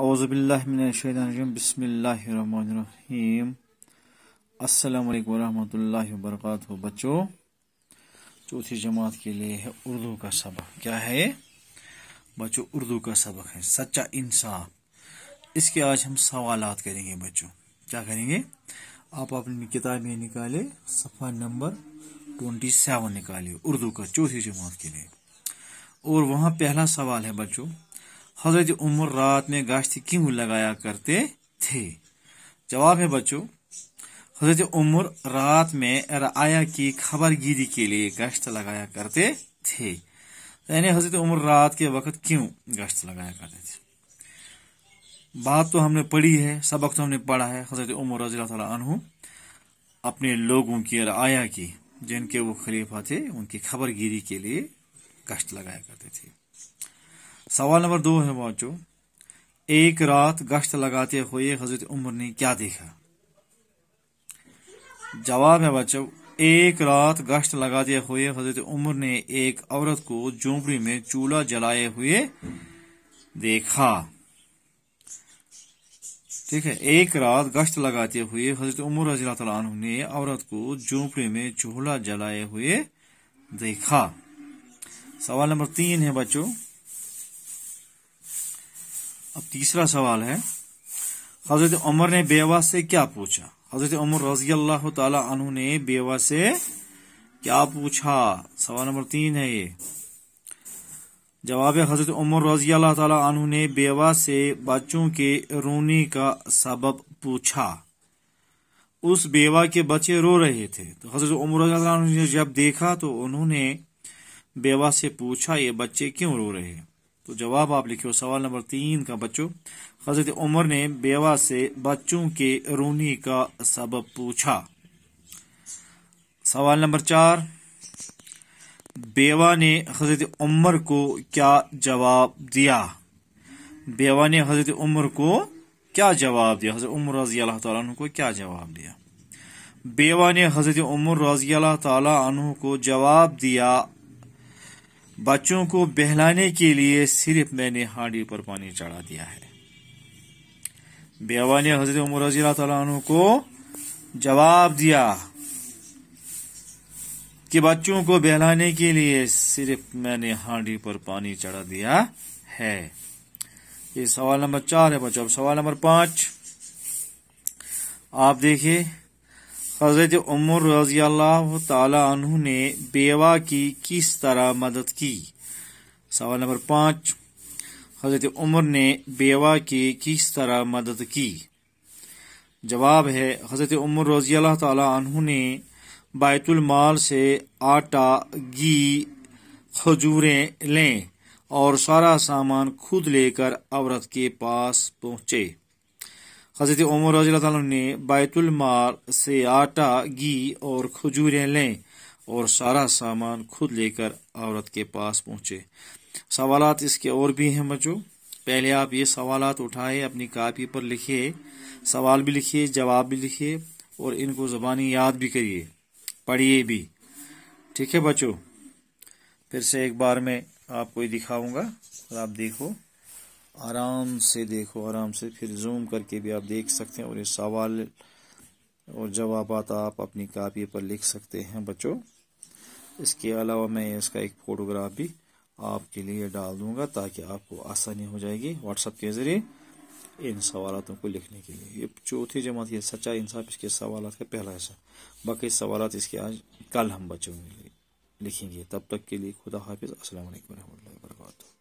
औज़ुबिल्लाहि मिनश्शैतानिर्रजीम बिस्मिल्लाहिर्रहमानिर्रहीम। अस्सलामु अलैकुम वरहमतुल्लाहि वबरकातुहू। बच्चों, चौथी जमात के लिए है उर्दू का सबक। क्या है ये बच्चों? उर्दू का सबक है सच्चा इंसाफ। इसके आज हम सवालात करेंगे बच्चों। क्या करेंगे? आप अपनी किताबें निकाले, सफ़ा नंबर 27 निकालिए उर्दू का, चौथी जमात के लिए। और वहां पहला सवाल है बच्चों, हजरत उमर रात में गश्त क्यों लगाया करते थे? जवाब है बच्चों, हजरत उमर रात में रआया की खबरगिरी के लिए गश्त लगाया करते थे। यानी हजरत उमर रात के वक्त क्यों गश्त लगाया करते थे? बात तो हमने पढ़ी है, सबक तो हमने पढ़ा है। हजरत उमर रज़ियल्लाहु ताला अन्हु अपने लोगों की रआया की, जिनके वो खलीफा थे, उनकी खबरगिरी के लिए गश्त लगाया करते थे। सवाल नंबर 2 है बच्चों, एक रात गश्त लगाते हुए हजरत उमर ने क्या देखा? जवाब है बच्चों, एक रात गश्त लगाते हुए हजरत उमर ने एक औरत को झोंपड़ी में चूल्हा जलाए हुए देखा। ठीक है, एक रात गश्त लगाते हुए हजरत उमर रज़ियल्लाहु ताला अन्हु ने औरत को झोंपड़ी में चूल्हा जलाए हुए देखा। सवाल नंबर 3 है बच्चों। अब तीसरा सवाल है, हजरत उमर ने बेवा से क्या पूछा? हजरत उमर रज़ियल्लाहु ताला अन्हु ने बेवा से क्या पूछा? सवाल नंबर 3 है ये। जवाब है, हजरत उमर रज़ियल्लाहु ताला अन्हु ने बेवा से बच्चों के रोने का सबब पूछा। उस बेवा के बच्चे रो रहे थे, तो हजरत उमर रज़ियल्लाहु ताला अन्हु ने जब देखा तो उन्होंने बेवा से पूछा, ये बच्चे क्यों रो रहे हैं? तो जवाब आप लिखियो सवाल नंबर 3 का बच्चों, हजरत उमर ने बेवा से बच्चों के रोने का सबब पूछा। सवाल नंबर 4, बेवा ने हजरत उमर को क्या जवाब दिया? बेवा ने हजरत उमर को क्या जवाब दिया? हजरत उमर रज़ियल्लाहु ताला अन्हु को क्या जवाब दिया? बेवा ने हजरत उमर रज़ियल्लाहु ताला अन्हु को जवाब दिया, बच्चों को बहलाने के लिए सिर्फ मैंने हांडी पर पानी चढ़ा दिया है। बेवा ने हजरत उमर रज़ियल्लाहु ताला अन्हु को जवाब दिया कि बच्चों को बहलाने के लिए सिर्फ मैंने हांडी पर पानी चढ़ा दिया है। ये सवाल नंबर 4 है बच्चों। अब सवाल नंबर 5 आप देखिए, हजरत उमर रज़ियल्लाहु ताला अन्हु ने बेवा की किस तरह मदद की? सवाल नंबर 5, हजरत उमर ने बेवा की किस तरह मदद की? जवाब है, हजरत उमर रज़ियल्लाहु ताला अन्हु ने बैतुल माल से आटा, घी, खजूरें लें और सारा सामान खुद लेकर औरत के पास पहुंचे। हजरत उमर रज़ियल्लाहु ताला ने बैतुल माल से आटा, घी और खजूरें लें और सारा सामान खुद लेकर औरत के पास पहुंचे। सवालात इसके और भी हैं बच्चों। पहले आप ये सवालात उठाए, अपनी कॉपी पर लिखिए, सवाल भी लिखिए, जवाब भी लिखिए और इनको ज़बानी याद भी करिए, पढ़िए भी। ठीक है बच्चों, फिर से एक बार मैं आपको दिखाऊंगा और आप देखो, आराम से देखो, आराम से, फिर जूम करके भी आप देख सकते हैं और ये सवाल और जवाबात आप अपनी कॉपी पर लिख सकते हैं बच्चों। इसके अलावा मैं इसका एक फोटोग्राफ भी आपके लिए डाल दूंगा ताकि आपको आसानी हो जाएगी व्हाट्सएप के जरिए इन सवालों को लिखने के लिए। ये चौथी जमात ये सच्चा इंसाफ, इसके सवालात का पहला हिस्सा। बाकी सवालात इसके आज कल हम बच्चों में लिखेंगे। तब तक के लिए खुदा हाफिज। अस्सलाम वालेकुम रहमतुल्लाहि व बरकातहू।